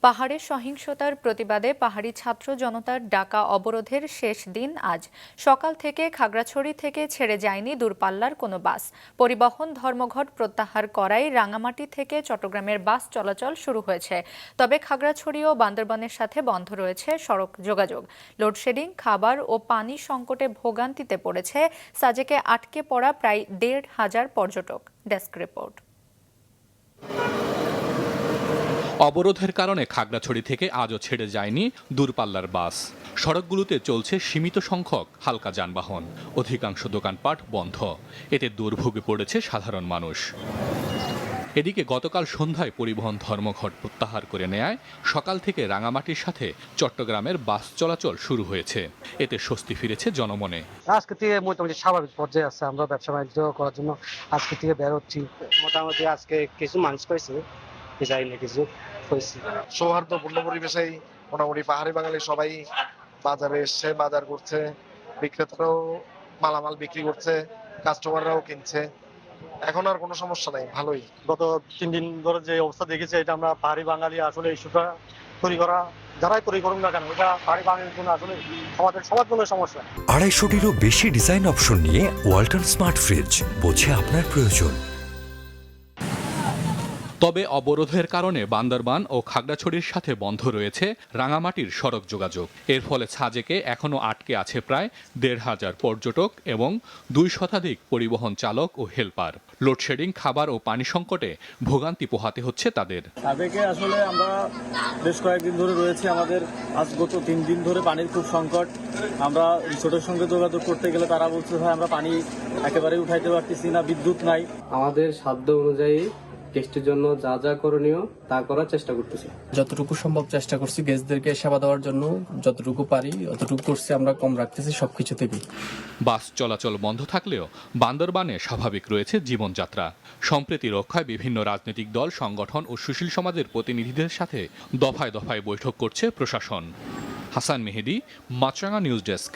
পাহাড়ে সহিংসতার প্রতিবাদে পাহাড়ি ছাত্র জনতার ডাকা অবরোধের শেষ দিন আজ। সকাল থেকে খাগড়াছড়ি থেকে ছেড়ে যায়নি দূরপাল্লার কোনো বাস। পরিবহন ধর্মঘট প্রত্যাহার করায় রাঙামাটি থেকে চট্টগ্রামের বাস চলাচল শুরু হয়েছে। তবে খাগড়াছড়ি ও বান্দরবানের সাথে বন্ধ রয়েছে সড়ক যোগাযোগ। লোডশেডিং, খাবার ও পানি সংকটে ভোগান্তিতে পড়েছে সাজেকে আটকে পড়া প্রায় ১,৫০০ পর্যটক। Desk report. অবরোধের কারণে খাগড়াছড়ি থেকে আজও ছেড়ে যায়নি দূরপাল্লার বাস। সড়কগুলোতে চলছে সীমিত সংখ্যক হালকা যানবাহন। অধিকাংশ দোকানপাট বন্ধ। এতে দুর্ভোগে পড়েছে সাধারণ মানুষ। এদিকে গতকাল সন্ধ্যায় পরিবহন ধর্মঘট প্রত্যাহার করে নেয় সকাল থেকে রাঙামাটির সাথে চট্টগ্রামের বাস চলাচল শুরু হয়েছে। এতে স্বস্তি ফিরেছে জনমনে। আজকে থেকে মোটামুটি স্বাভাবিক পর্যায়ে আছে। আমরা ব্যবসা বাণিজ্য করার জন্য আজকে থেকে বের হচ্ছি। মোটামুটি আজকে কিছু মানুষ পাইছে, কিছু হয়েছে। সৌহার্দ্যপূর্ণ পরিবেশেই মোটামুটি পাহাড়ি বাঙালি সবাই বাজারে এসছে, বাজার করছে, বিক্রেতারাও মালামাল বিক্রি করছে, কাস্টমাররাও কিনছে। এখন আর কোনো সমস্যা নাই, ভালোই। গত 3 দিন ধরে যে অবস্থা দেখেছি, এটা আমরা পাহাড়ি বাঙালি আসলে ইস্যুটা তৈরি করা, যারাই তৈরি করুন না কেন, এটা পাহাড়ি বাঙালির জন্য আসলে আমাদের সবার জন্য সমস্যা। 250-টিরও বেশি ডিজাইন অপশন নিয়ে ওয়ালটন স্মার্ট ফ্রিজ, বোঝে আপনার প্রয়োজন। তবে অবরোধের কারণে বান্দরবান ও খাগড়াছড়ির সাথে বন্ধ রয়েছে রাঙামাটির সড়ক যোগাযোগ। এর ফলে সাজেকে এখনও আটকে আছে প্রায় ১,৫০০ পর্যটক এবং ২ শতাধিক পরিবহন চালক ও হেলপার। লোডশেডিং, খাবার ও পানি সংকটে ভোগান্তি পোহাতে হচ্ছে তাদের। সাজেকে আসলে আমরা বেশ কয়েকদিন ধরে রয়েছে, আমাদের আজ গত 3 দিন ধরে পানির খুব সংকট। আমরা রিসোর্টের সঙ্গে যোগাযোগ করতে গেলে তারা বলছে ভাই আমরা পানি একেবারে উঠাইতে পারতেছি না, বিদ্যুৎ নাই। আমাদের সাধ্য অনুযায়ী গেস্টের জন্য যা যা করণীয় তা করার চেষ্টা করতেছি। যতটুকু সম্ভব চেষ্টা করছি গেস্টদেরকে সেবা দেওয়ার জন্য, যতটুকু পারি অতটুকু করছি। আমরা কম রাখতেছি সবকিছু থেকে। বাস চলাচল বন্ধ থাকলেও বান্দরবানে স্বাভাবিক রয়েছে জীবনযাত্রা। সম্প্রীতি রক্ষায় বিভিন্ন রাজনৈতিক দল, সংগঠন ও সুশীল সমাজের প্রতিনিধিদের সাথে দফায় দফায় বৈঠক করছে প্রশাসন। হাসান মেহেদী, মাছরাঙা নিউজ ডেস্ক।